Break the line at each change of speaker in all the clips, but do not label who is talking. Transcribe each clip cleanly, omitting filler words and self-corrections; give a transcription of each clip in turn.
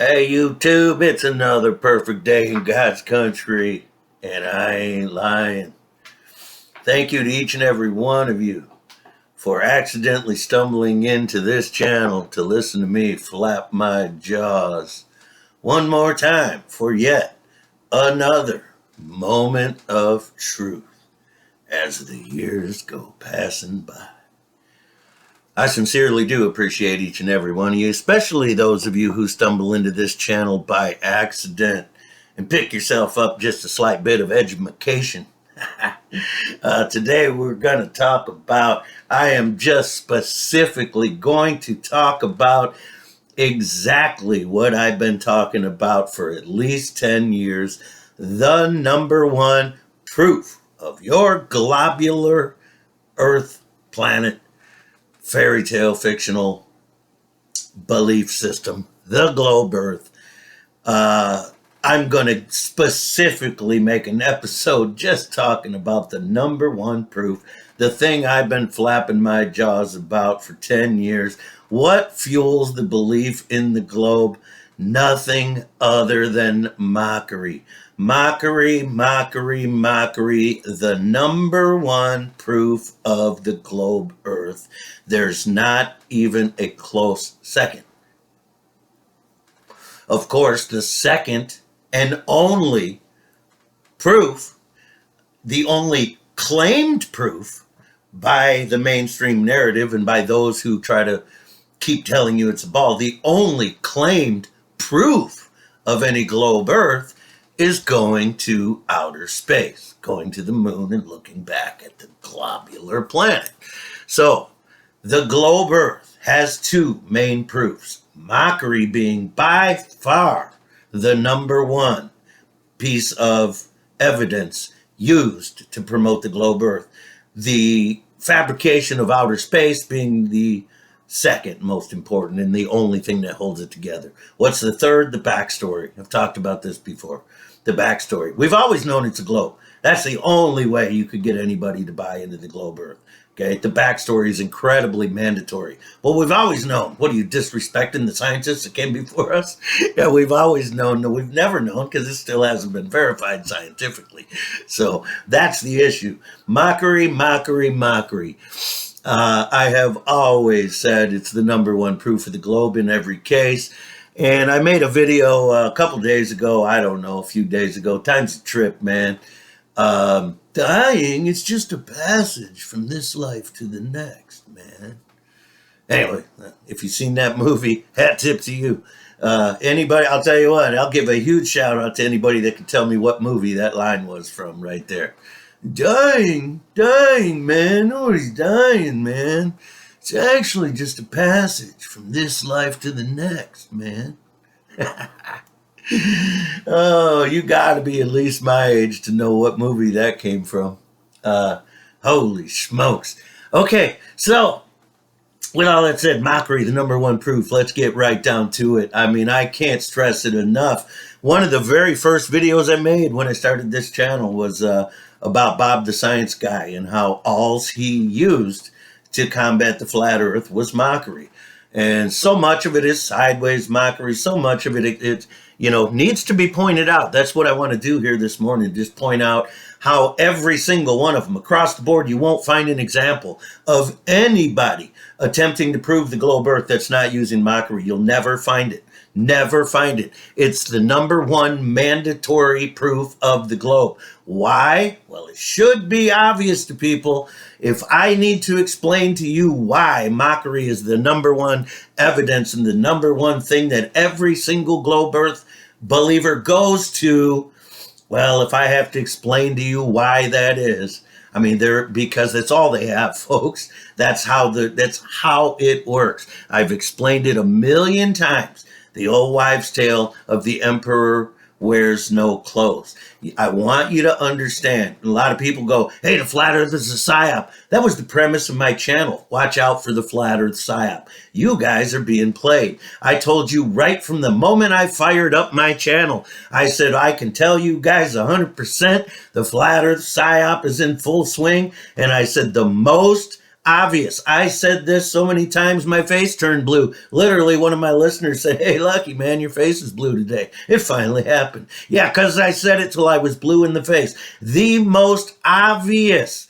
Hey YouTube, it's another perfect day in God's country, and I ain't lying. Thank you to each and every one of you for accidentally stumbling into this channel to listen to me flap my jaws one more time for yet another moment of truth as the years go passing by. I sincerely do appreciate each and every one of you, especially those of you who stumble into this channel by accident and pick yourself up just a slight bit of education. Today we're going to talk about, I am just specifically going to talk about exactly what I've been talking about for at least 10 years, the number one proof of your globular Earth planet fairy tale fictional belief system, the globe Earth. I'm going to specifically make an episode just talking about the number one proof, the thing I've been flapping my jaws about for 10 years. What fuels the belief in the globe? Nothing other than mockery. Mockery, mockery, mockery, the number one proof of the globe Earth. There's not even a close second. Of course, the second and only proof, the only claimed proof by the mainstream narrative and by those who try to keep telling you it's a ball, the only claimed proof of any globe Earth is going to outer space, going to the moon and looking back at the globular planet. So the globe Earth has two main proofs, mockery being by far the number one piece of evidence used to promote the globe Earth, the fabrication of outer space being the second most important and the only thing that holds it together. What's the third? The backstory. I've talked about this before. The backstory. We've always known it's a globe. That's the only way you could get anybody to buy into the globe Earth. Okay, the backstory is incredibly mandatory. Well, we've always known. What are you disrespecting the scientists that came before us? Yeah, we've always known. No, we've never known because it still hasn't been verified scientifically. So that's the issue. Mockery, mockery, mockery. I have always said it's the number one proof of the globe in every case. And I made a video a couple days ago, I don't know, a few days ago. Time's a trip, man. Dying is just a passage from this life to the next, man. Anyway, if you've seen that movie, hat tip to you. Anybody, I'll tell you what, I'll give a huge shout out to anybody that can tell me what movie that line was from right there. Dying, man. Nobody's dying, man. It's actually just a passage from this life to the next, man. Oh, you gotta be at least my age to know what movie that came from. Holy smokes. Okay, so with all that said, mockery, the number one proof. Let's get right down to it. I mean, I can't stress it enough. One of the very first videos I made when I started this channel was about Bob the Science Guy and how all he used to combat the flat Earth was mockery. And so much of it is sideways mockery. So much of it needs to be pointed out. That's what I want to do here this morning. Just point out how every single one of them across the board, you won't find an example of anybody attempting to prove the globe Earth that's not using mockery. You'll never find it. Never find it. It's the number one mandatory proof of the globe. Why? Well, it should be obvious to people. If I need to explain to you why mockery is the number one evidence and the number one thing that every single globe Earth believer goes to, well, if I have to explain to you why that is, I mean, because that's all they have, folks. That's how it works. I've explained it a million times. The old wives' tale of the emperor wears no clothes. I want you to understand. A lot of people go, hey, the flat earth is a psyop. That was the premise of my channel. Watch out for the flat earth psyop. You guys are being played. I told you right from the moment I fired up my channel, I said, I can tell you guys 100% the flat earth psyop is in full swing. And I said, the most obvious. I said this so many times my face turned blue. Literally, one of my listeners said, "Hey, Lucky, man, your face is blue today." It finally happened. Yeah, because I said it till I was blue in the face. The most obvious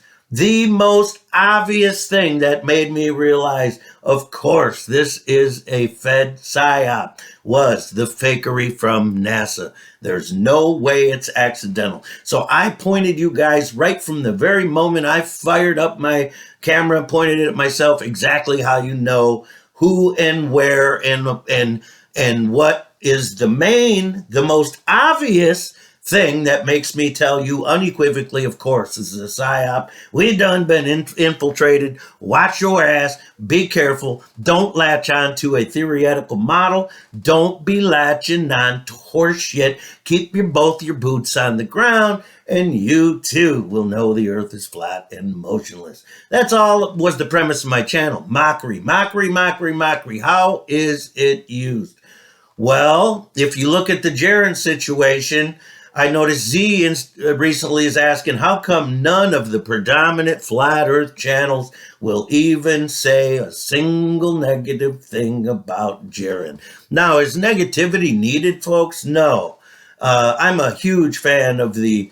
thing that made me realize, of course, this is a Fed psyop, was the fakery from NASA. There's no way it's accidental. So I pointed you guys right from the very moment I fired up my camera, pointed it at myself, exactly how you know who and where and what is the most obvious thing that makes me tell you unequivocally, of course, this is a psyop. We done been infiltrated. Watch your ass. Be careful. Don't latch on to a theoretical model. Don't be latching on to horse shit. Keep both your boots on the ground, and you too will know the earth is flat and motionless. That's all was the premise of my channel. Mockery, mockery, mockery, mockery. How is it used? Well, if you look at the Jaron situation, I noticed Z recently is asking, how come none of the predominant flat earth channels will even say a single negative thing about Jaron? Now, is negativity needed, folks? No. I'm a huge fan of the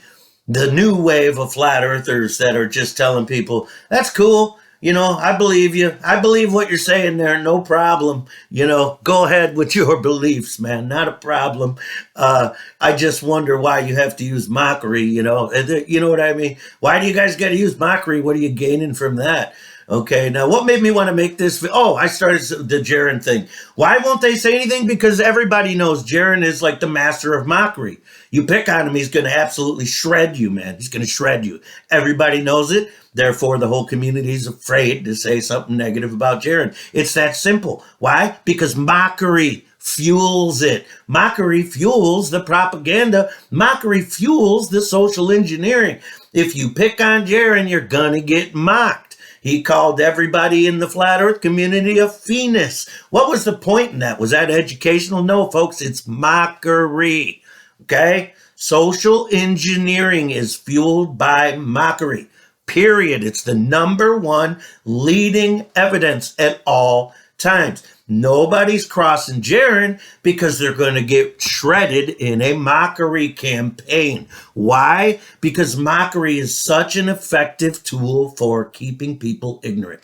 new wave of flat earthers that are just telling people, that's cool. You know, I believe you. I believe what you're saying there. No problem. You know, go ahead with your beliefs, man. Not a problem. I just wonder why you have to use mockery, you know. You know what I mean? Why do you guys got to use mockery? What are you gaining from that? Okay, now what made me want to make this? Oh, I started the Jaron thing. Why won't they say anything? Because everybody knows Jaron is like the master of mockery. You pick on him, he's going to absolutely shred you, man. He's going to shred you. Everybody knows it. Therefore, the whole community is afraid to say something negative about Jaron. It's that simple. Why? Because mockery fuels it. Mockery fuels the propaganda. Mockery fuels the social engineering. If you pick on Jaron, you're going to get mocked. He called everybody in the flat earth community a penis. What was the point in that? Was that educational? No, folks, it's mockery. Okay? Social engineering is fueled by mockery. Period. It's the number one leading evidence at all times. Nobody's crossing Jaron because they're going to get shredded in a mockery campaign. Why? Because mockery is such an effective tool for keeping people ignorant.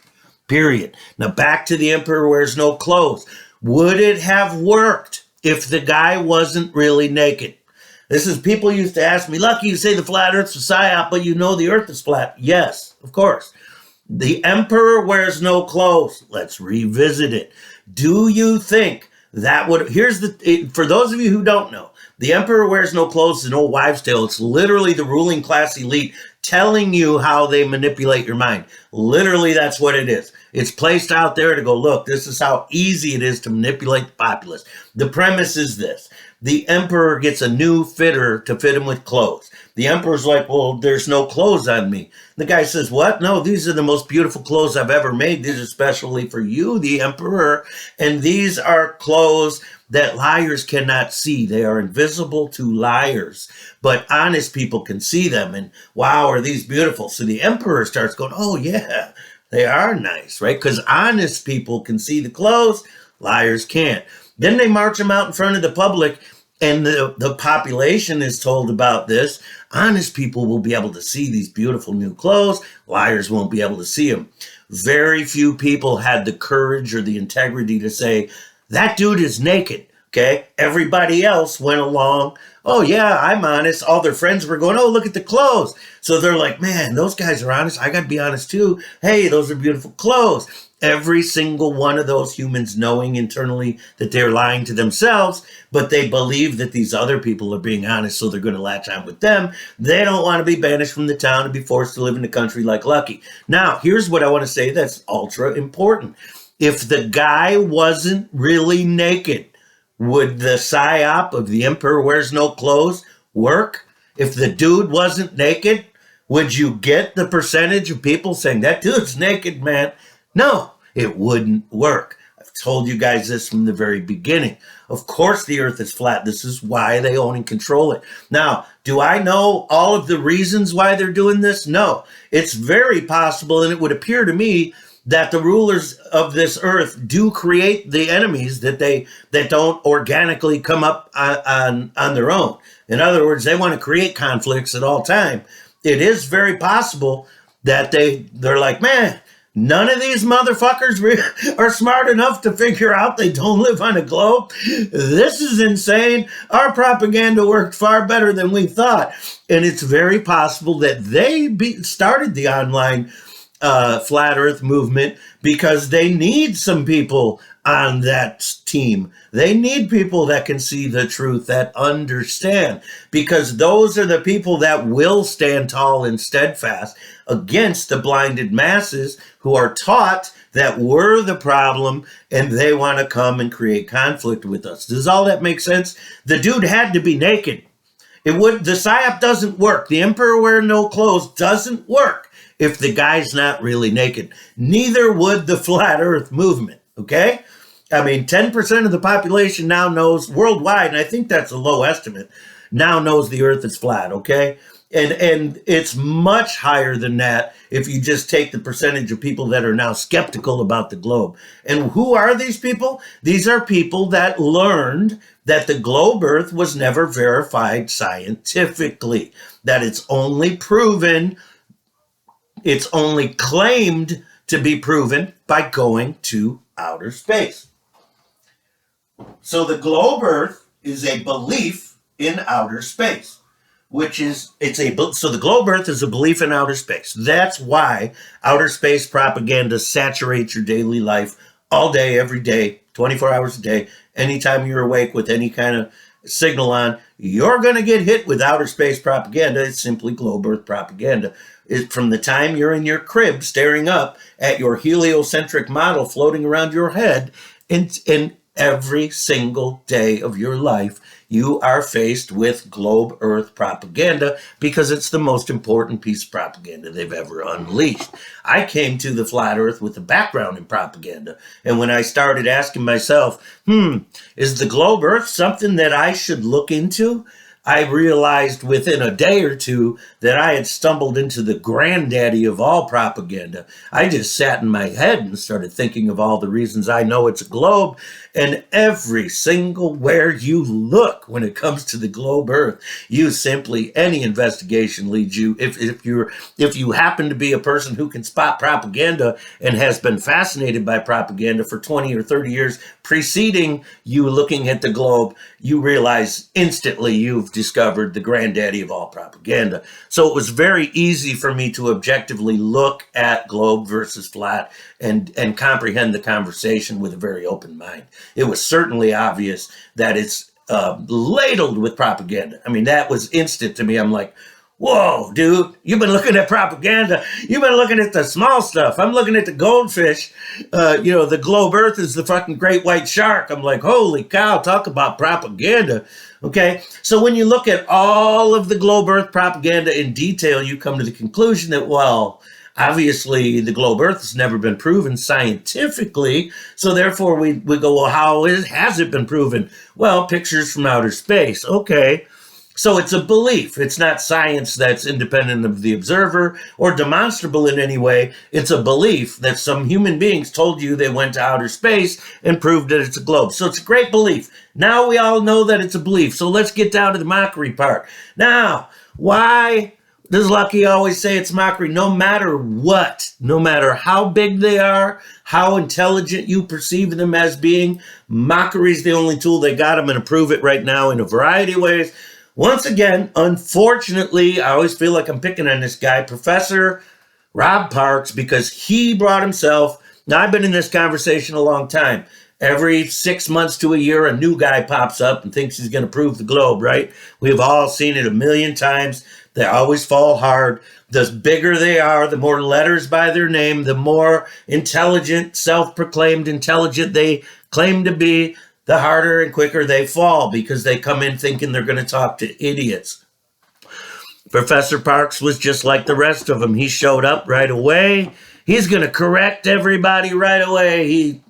Period. Now back to the Emperor Wears No Clothes. Would it have worked if the guy wasn't really naked? This is, people used to ask me, Lucky, you say the flat earth's a psyop, but you know the earth is flat. Yes, of course. The Emperor Wears No Clothes. Let's revisit it. Do you think that would, for those of you who don't know, the Emperor Wears No Clothes is an old wives' tale. It's literally the ruling class elite telling you how they manipulate your mind. Literally, that's what it is. It's placed out there to go, look, this is how easy it is to manipulate the populace. The premise is this. The emperor gets a new fitter to fit him with clothes. The emperor's like, well, there's no clothes on me. The guy says, what? No, these are the most beautiful clothes I've ever made. These are specially for you, the emperor. And these are clothes that liars cannot see. They are invisible to liars, but honest people can see them. And wow, are these beautiful? So the emperor starts going, oh yeah, they are nice, right? Because honest people can see the clothes, liars can't. Then they march them out in front of the public, and the population is told about this. Honest people will be able to see these beautiful new clothes. Liars won't be able to see them. Very few people had the courage or the integrity to say, that dude is naked, okay? Everybody else went along, oh yeah, I'm honest. All their friends were going, oh, look at the clothes. So they're like, man, those guys are honest. I got to be honest too. Hey, those are beautiful clothes. Every single one of those humans knowing internally that they're lying to themselves, but they believe that these other people are being honest, so they're going to latch on with them. They don't want to be banished from the town and be forced to live in the country like Lucky. Now, here's what I want to say that's ultra important. If the guy wasn't really naked, would the psyop of the Emperor Wears No Clothes work? If the dude wasn't naked, would you get the percentage of people saying, that dude's naked, man? No, it wouldn't work. I've told you guys this from the very beginning. Of course the earth is flat. This is why they own and control it. Now, do I know all of the reasons why they're doing this? No. It's very possible, and it would appear to me that the rulers of this earth do create the enemies that don't organically come up on their own. In other words, they want to create conflicts at all time. It is very possible that they're like, man, none of these motherfuckers are smart enough to figure out they don't live on a globe. This is insane. Our propaganda worked far better than we thought. And it's very possible that they started the online flat earth movement because they need some people on that team. They need people that can see the truth, that understand, because those are the people that will stand tall and steadfast against the blinded masses who are taught that we're the problem and they want to come and create conflict with us. Does all that make sense? The dude had to be naked. The psyop doesn't work. The emperor wearing no clothes doesn't work if the guy's not really naked. Neither would the flat earth movement, okay? I mean, 10% of the population now knows worldwide, and I think that's a low estimate, now knows the earth is flat, okay? And it's much higher than that if you just take the percentage of people that are now skeptical about the globe. And who are these people? These are people that learned that the globe earth was never verified scientifically, that it's only proven, it's only claimed to be proven by going to outer space. So the globe earth is a belief in outer space, so the globe earth is a belief in outer space. That's why outer space propaganda saturates your daily life all day, every day, 24 hours a day. Anytime you're awake with any kind of signal on, you're going to get hit with outer space propaganda. It's simply globe earth propaganda. From the time you're in your crib staring up at your heliocentric model floating around your head, and every single day of your life, you are faced with globe earth propaganda because it's the most important piece of propaganda they've ever unleashed. I came to the flat earth with a background in propaganda. And when I started asking myself, is the globe earth something that I should look into? I realized within a day or two that I had stumbled into the granddaddy of all propaganda. I just sat in my head and started thinking of all the reasons I know it's a globe. And every single where you look when it comes to the globe earth, any investigation leads you, if you happen to be a person who can spot propaganda and has been fascinated by propaganda for 20 or 30 years preceding you looking at the globe, you realize instantly you've discovered the granddaddy of all propaganda. So it was very easy for me to objectively look at globe versus flat and comprehend the conversation with a very open mind. It was certainly obvious that it's ladled with propaganda. I mean, that was instant to me. I'm like, whoa, dude, you've been looking at propaganda. You've been looking at the small stuff. I'm looking at the goldfish. The globe earth is the fucking great white shark. I'm like, holy cow, talk about propaganda. Okay, so when you look at all of the globe earth propaganda in detail, you come to the conclusion that, well, obviously the globe earth has never been proven scientifically, so therefore we go, well, has it been proven? Well, pictures from outer space. Okay, so it's a belief. It's not science that's independent of the observer or demonstrable in any way. It's a belief that some human beings told you they went to outer space and proved that it's a globe. So it's a great belief. Now we all know that it's a belief. So let's get down to the mockery part. Now, why does Lucky always say it's mockery? No matter what, no matter how big they are, how intelligent you perceive them as being, mockery is the only tool they got. I'm going to prove it right now in a variety of ways. Once again, unfortunately, I always feel like I'm picking on this guy, Professor Rob Parks, because he brought himself. Now, I've been in this conversation a long time. Every 6 months to a year, a new guy pops up and thinks he's going to prove the globe, right? We've all seen it a million times. They always fall hard. The bigger they are, the more letters by their name, the more intelligent, self-proclaimed intelligent they claim to be, the harder and quicker they fall because they come in thinking they're going to talk to idiots. Professor Parks was just like the rest of them. He showed up right away. He's going to correct everybody right away. He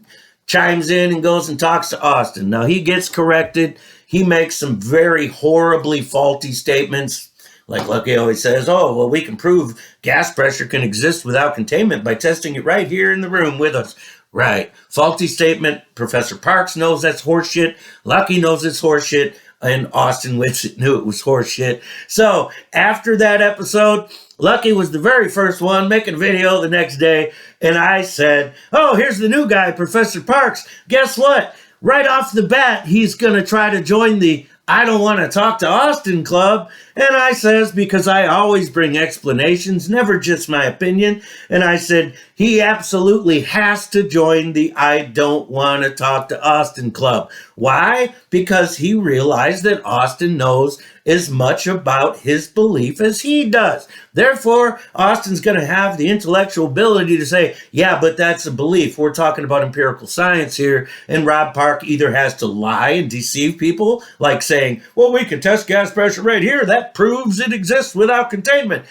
chimes in and goes and talks to Austin. Now, he gets corrected. He makes some very horribly faulty statements, Like Lucky always says, oh, well, we can prove gas pressure can exist without containment by testing it right here in the room with us. Right. Faulty statement. Professor Parks knows that's horseshit. Lucky knows it's horseshit. And Austin Whitsitt knew it was horseshit. So after that episode, Lucky was the very first one making a video the next day. And I said, oh, here's the new guy, Professor Parks. Guess what? Right off the bat, he's going to try to join the I don't want to talk to Austin club. And I says, because I always bring explanations, never just my opinion. And I said, he absolutely has to join the I don't want to talk to Austin club. Why? Because he realized that Austin knows as much about his belief as he does. Therefore, Austin's going to have the intellectual ability to say, yeah, but that's a belief. We're talking about empirical science here. And Rob Park either has to lie and deceive people, like saying, well, we can test gas pressure right here. That proves it exists without containment.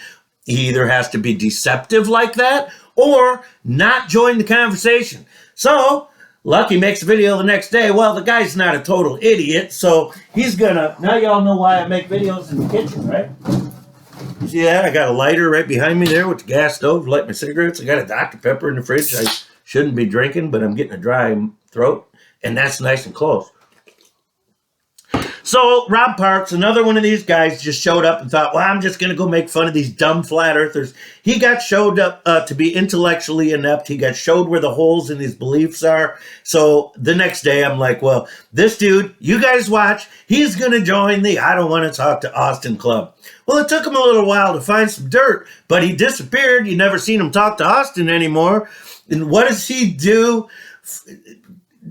He either has to be deceptive like that or not join the conversation. So Lucky makes a video the next day. Well, the guy's not a total idiot, so he's gonna, now y'all know why I make videos in the kitchen, right? You see that? I got a lighter right behind me there with the gas stove to light my cigarettes. I got a Dr. Pepper in the fridge I shouldn't be drinking, but I'm getting a dry throat, and that's nice and close. So Rob Parks, another one of these guys, just showed up and thought, well, I'm just going to go make fun of these dumb flat earthers. He got showed up to be intellectually inept. He got showed where the holes in his beliefs are. So the next day I'm like, well, this dude, you guys watch, he's going to join the I don't want to talk to Austin club. Well, it took him a little while to find some dirt, but he disappeared. You never seen him talk to Austin anymore. And what does he do?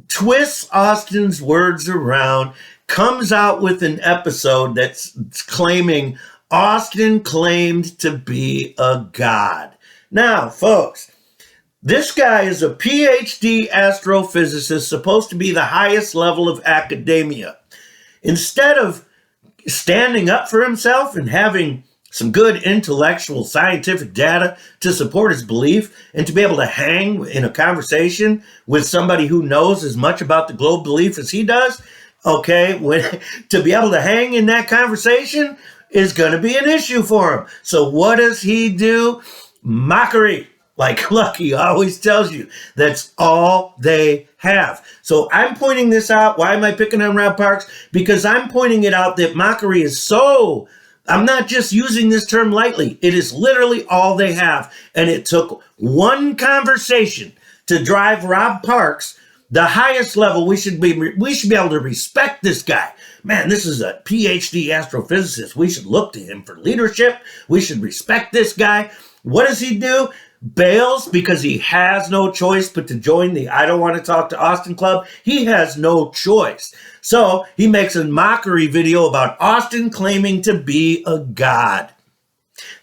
Twists Austin's words around, comes out with an episode that's claiming Austin claimed to be a god. Now, folks, this guy is a PhD astrophysicist, supposed to be the highest level of academia. Instead of standing up for himself and having some good intellectual scientific data to support his belief and to be able to hang in a conversation with somebody who knows as much about the globe belief as he does, okay, to be able to hang in that conversation is going to be an issue for him. So what does he do? Mockery. Like Lucky always tells you, that's all they have. So I'm pointing this out. Why am I picking on Rob Parks? Because I'm pointing it out that mockery is so, I'm not just using this term lightly. It is literally all they have. And it took one conversation to drive Rob Parks the highest level. We should be able to respect this guy. Man, this is a PhD astrophysicist. We should look to him for leadership. We should respect this guy. What does he do? Bails because he has no choice but to join the I don't want to talk to Austin club. He has no choice. So he makes a mockery video about Austin claiming to be a god.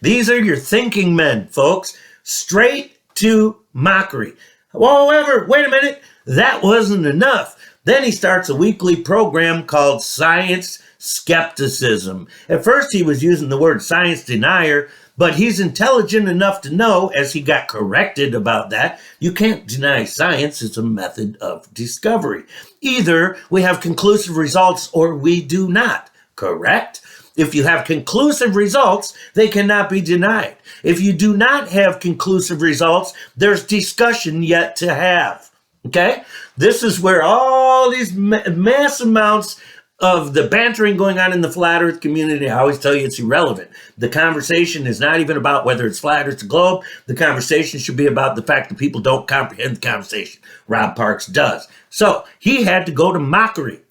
These are your thinking men, folks. Straight to mockery. However, wait a minute. That wasn't enough. Then he starts a weekly program called Science Skepticism. At first he was using the word science denier, but he's intelligent enough to know, as he got corrected about that, you can't deny science. It's a method of discovery. Either we have conclusive results or we do not, correct? If you have conclusive results, they cannot be denied. If you do not have conclusive results, there's discussion yet to have. Okay? This is where all these mass amounts of the bantering going on in the flat earth community, I always tell you it's irrelevant. The conversation is not even about whether it's flat earth or globe. The conversation should be about the fact that people don't comprehend the conversation. Rob Parks does. So he had to go to mockery.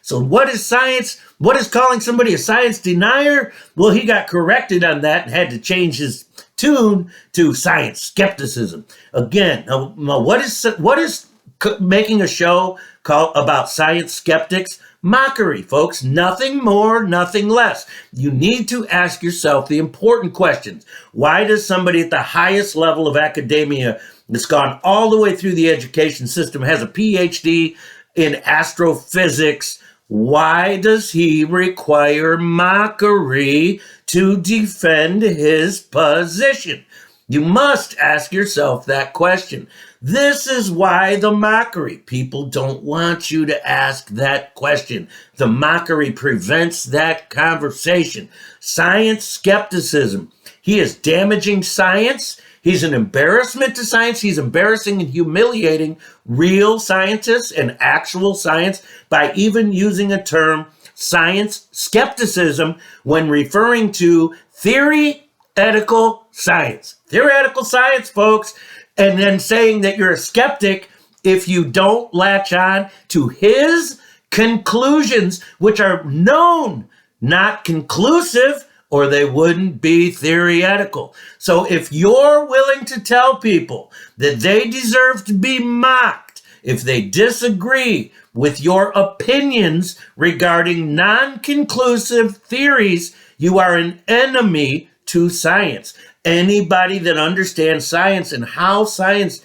So what is science? What is calling somebody a science denier? Well, he got corrected on that and had to change his tune to science skepticism. Again, what is making a show called about science skeptics? Mockery, folks. Nothing more, nothing less. You need to ask yourself the important questions. Why does somebody at the highest level of academia that's gone all the way through the education system, has a PhD in astrophysics, why does he require mockery to defend his position? You must ask yourself that question. This is why the mockery. People don't want you to ask that question. The mockery prevents that conversation. Science skepticism. He is damaging science. He's an embarrassment to science. He's embarrassing and humiliating real scientists and actual science by even using a term, science skepticism, when referring to theoretical science. Theoretical science, folks. And then saying that you're a skeptic if you don't latch on to his conclusions, which are known, not conclusive, or they wouldn't be theoretical. So if you're willing to tell people that they deserve to be mocked if they disagree with your opinions regarding non-conclusive theories, you are an enemy to science. Anybody that understands science and how science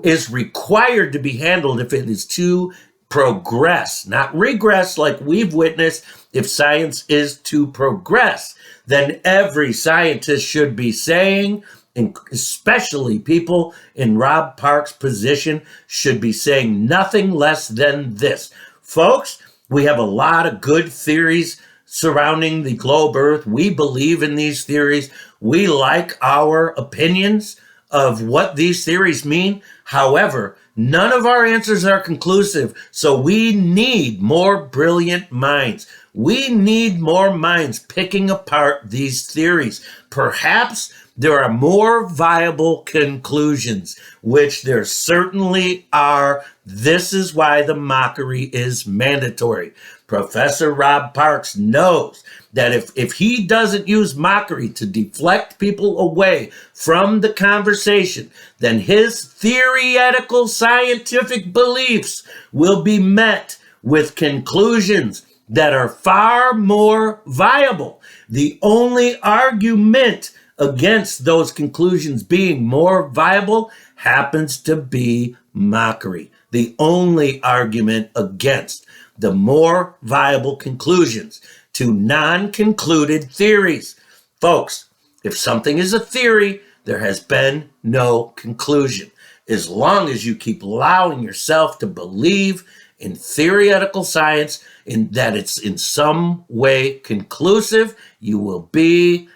is required to be handled if it is to progress, not regress like we've witnessed. If science is to progress, then every scientist should be saying, and especially people in Rob Parks' position, should be saying nothing less than this. Folks, we have a lot of good theories surrounding the globe Earth. We believe in these theories. We like our opinions of what these theories mean. However, none of our answers are conclusive, so we need more brilliant minds. We need more minds picking apart these theories. Perhaps there are more viable conclusions, which there certainly are. This is why the mockery is mandatory. Professor Rob Parks knows that if he doesn't use mockery to deflect people away from the conversation, then his theoretical scientific beliefs will be met with conclusions that are far more viable. The only argument against those conclusions being more viable happens to be mockery. The only argument against the more viable conclusions to non-concluded theories. Folks, if something is a theory, there has been no conclusion. As long as you keep allowing yourself to believe in theoretical science, in that it's in some way conclusive, you will be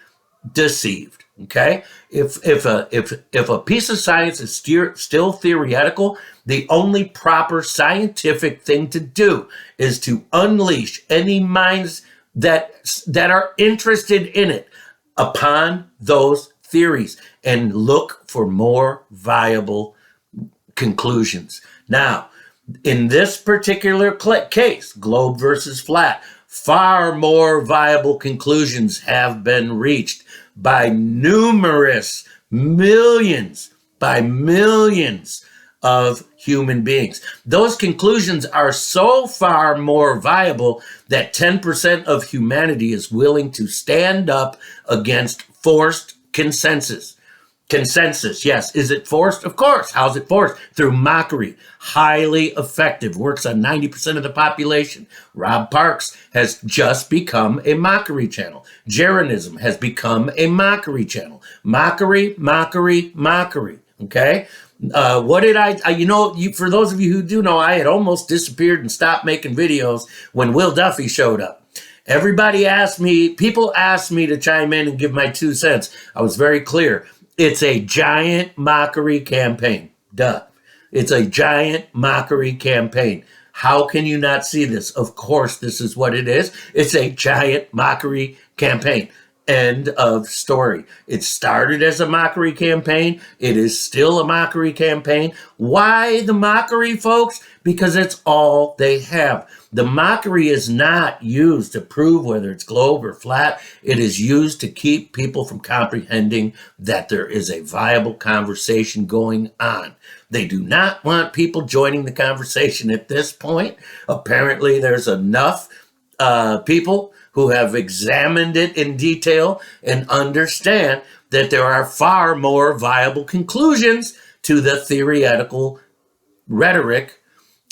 deceived. Okay, if a piece of science is still theoretical, the only proper scientific thing to do is to unleash any minds that are interested in it upon those theories and look for more viable conclusions. Now, in this particular case, globe versus flat, far more viable conclusions have been reached by numerous millions of human beings. Those conclusions are so far more viable that 10% of humanity is willing to stand up against forced consensus. Consensus, yes. Is it forced? Of course. How's it forced? Through mockery. Highly effective. Works on 90% of the population. Rob Parks has just become a mockery channel. Jeranism has become a mockery channel. Mockery, mockery, mockery. Okay? What did for those of you who do know, I had almost disappeared and stopped making videos when Will Duffy showed up. People asked me to chime in and give my 2 cents. I was very clear. It's a giant mockery campaign. Duh. It's a giant mockery campaign. How can you not see this? Of course, this is what it is. It's a giant mockery campaign. End of story. It started as a mockery campaign. It is still a mockery campaign. Why the mockery, folks? Because it's all they have. The mockery is not used to prove whether it's globe or flat. It is used to keep people from comprehending that there is a viable conversation going on. They do not want people joining the conversation at this point. Apparently, there's enough people who have examined it in detail and understand that there are far more viable conclusions to the theoretical rhetoric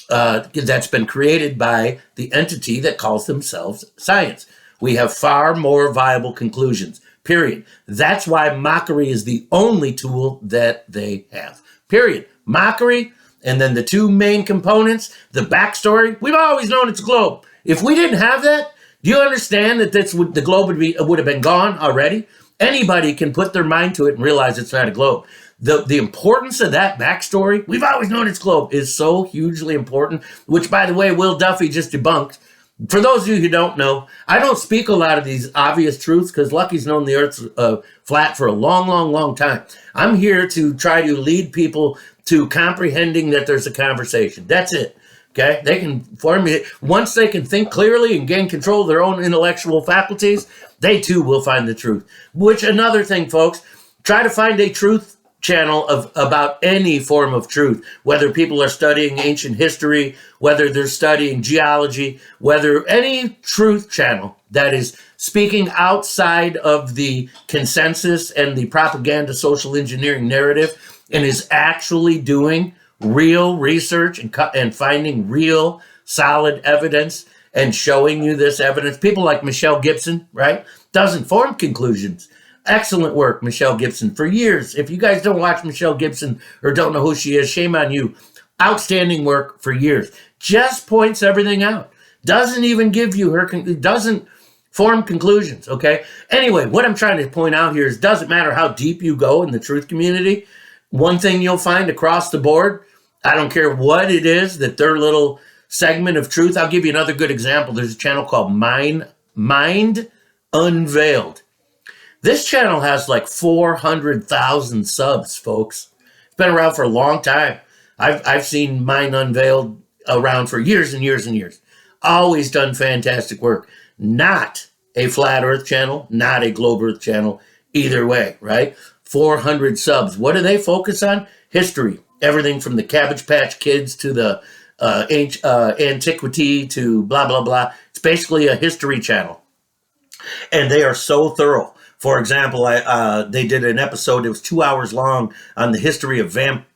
that's been created by the entity that calls themselves science. We have far more viable conclusions, period. That's why mockery is the only tool that they have, period. mockery, and then the two main components, the backstory. We've always known it's a globe. If we didn't have that, do you understand that the globe would have been gone already? Anybody can put their mind to it and realize it's not a globe. The importance of that backstory, we've always known it's globe, is so hugely important, which, by the way, Will Duffy just debunked. For those of you who don't know, I don't speak a lot of these obvious truths because Lucky's known the Earth's flat for a long, long, long time. I'm here to try to lead people to comprehending that there's a conversation. That's it. Okay? They can formulate, once they can think clearly and gain control of their own intellectual faculties, they too will find the truth. Which, another thing, folks, try to find a truth channel about any form of truth, whether people are studying ancient history, whether they're studying geology, whether any truth channel that is speaking outside of the consensus and the propaganda social engineering narrative and is actually doing real research and finding real solid evidence and showing you this evidence. People like Michelle Gibson, right, doesn't form conclusions. Excellent work, Michelle Gibson, for years. If you guys don't watch Michelle Gibson or don't know who she is, shame on you. Outstanding work for years. Just points everything out. Doesn't even give you doesn't form conclusions, okay? Anyway, what I'm trying to point out here is doesn't matter how deep you go in the truth community, one thing you'll find across the board, I don't care what it is, that their little segment of truth. I'll give you another good example. There's a channel called Mind Unveiled. This channel has like 400,000 subs, folks. It's been around for a long time. I've seen Mind Unveiled around for years and years and years. Always done fantastic work. Not a flat earth channel, not a globe earth channel, either way, right? 400 subs. What do they focus on? History. Everything from the Cabbage Patch Kids to the antiquity to blah, blah, blah. It's basically a history channel. And they are so thorough. For example, they did an episode, it was 2 hours long, on the history of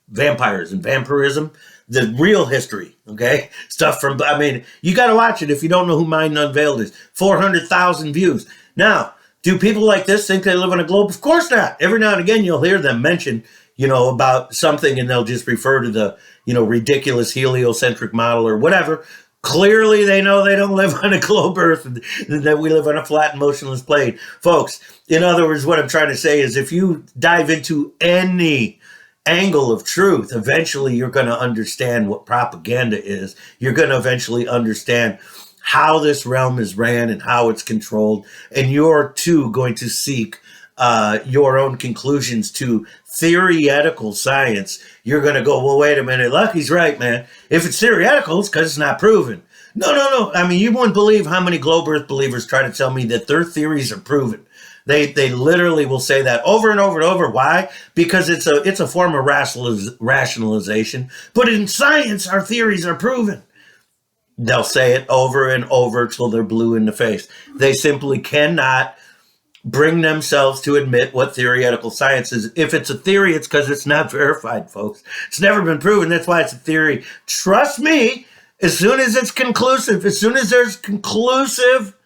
vampires and vampirism, the real history, okay? Stuff from, I mean, you got to watch it if you don't know who Mind Unveiled is. 400,000 views. Now, do people like this think they live on a globe? Of course not. Every now and again, you'll hear them mention, about something and they'll just refer to the, ridiculous heliocentric model or whatever. Clearly, they know they don't live on a globe Earth and that we live on a flat and motionless plane. Folks, in other words, what I'm trying to say is if you dive into any angle of truth, eventually you're going to understand what propaganda is. You're going to eventually understand how this realm is ran and how it's controlled. And you're, too, going to seek your own conclusions to theoretical science. You're going to go, well, wait a minute, Lucky's right, man. If it's theoretical, it's because it's not proven. No. I mean, you wouldn't believe how many globe earth believers try to tell me that their theories are proven. They literally will say that over and over and over. Why? Because it's a form of rationalization. But in science, our theories are proven. They'll say it over and over till they're blue in the face. They simply cannot bring themselves to admit what theoretical science is. If it's a theory, it's because it's not verified, folks. It's never been proven. That's why it's a theory. Trust me, as soon as it's conclusive, as soon as there's conclusive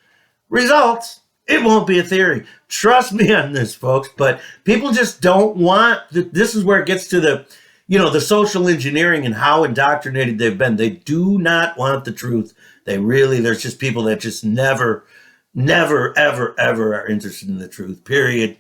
results, it won't be a theory. Trust me on this, folks. But people just don't want, this is where it gets to the, the social engineering and how indoctrinated they've been. They do not want the truth. There's just people that just never, ever, ever are interested in the truth. Period.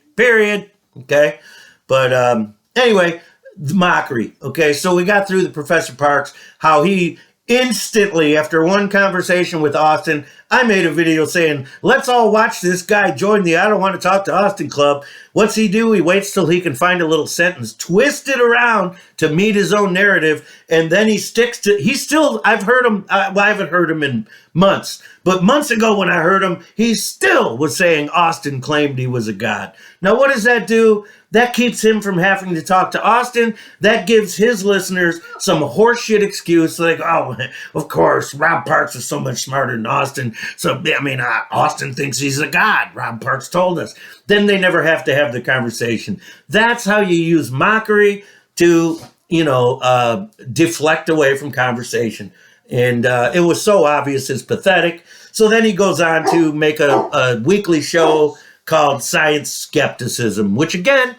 Okay? But anyway, mockery. Okay, so we got through the Professor Parks, how he instantly, after one conversation with Austin, I made a video saying, let's all watch this guy join the I Don't Want to Talk to Austin Club. What's he do? He waits till he can find a little sentence, twist it around to meet his own narrative, and then he sticks to, I've heard him, I haven't heard him in months, but months ago when I heard him, he still was saying Austin claimed he was a god. Now, what does that do? That keeps him from having to talk to Austin. That gives his listeners some horseshit excuse, like, oh, of course, Rob Parks is so much smarter than Austin. So, I mean, Austin thinks he's a god. Rob Parks told us. Then they never have to have the conversation. That's how you use mockery to, deflect away from conversation. And it was so obvious, it's pathetic. So then he goes on to make a weekly show called Science Skepticism, which again,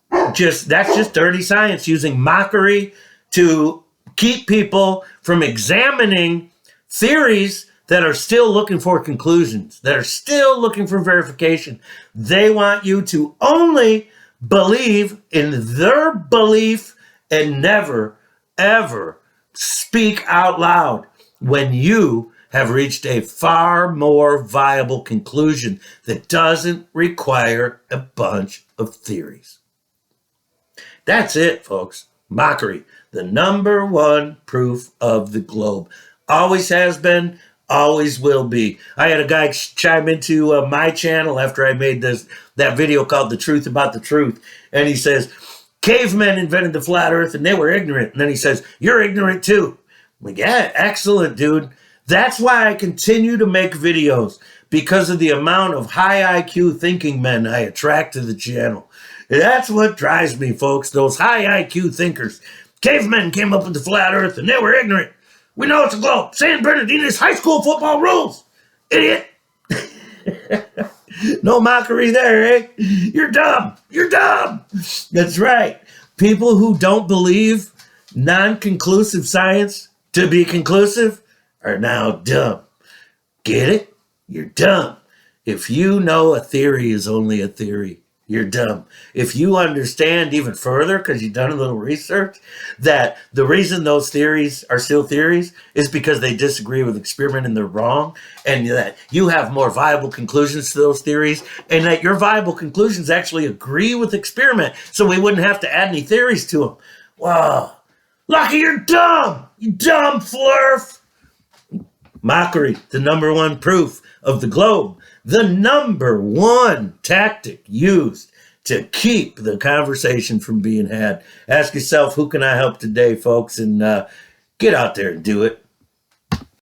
that's just dirty science, using mockery to keep people from examining theories that are still looking for conclusions, that are still looking for verification. They want you to only believe in their belief and never, ever speak out loud when you have reached a far more viable conclusion that doesn't require a bunch of theories. That's it, folks. Mockery, the number one proof of the globe. Always has been, always will be. I had a guy chime into my channel after I made that video called The Truth About the Truth. And he says, cavemen invented the flat earth and they were ignorant. And then he says, you're ignorant too. I'm like, yeah, excellent, dude. That's why I continue to make videos, because of the amount of high IQ thinking men I attract to the channel. That's what drives me, folks, those high IQ thinkers. Cavemen came up with the flat earth and they were ignorant. We know it's a globe. San Bernardino's high school football rules. Idiot. No mockery there, eh? You're dumb. You're dumb. That's right. People who don't believe non-conclusive science to be conclusive are now dumb. Get it? You're dumb. If you know a theory is only a theory, you're dumb. If you understand even further, because you've done a little research, that the reason those theories are still theories is because they disagree with experiment and they're wrong, and that you have more viable conclusions to those theories, and that your viable conclusions actually agree with experiment, so we wouldn't have to add any theories to them. Wow. Lucky you're dumb! You dumb flurf! Mockery, the number one proof of the globe. The number one tactic used to keep the conversation from being had. Ask yourself, who can I help today, folks? And get out there and do it.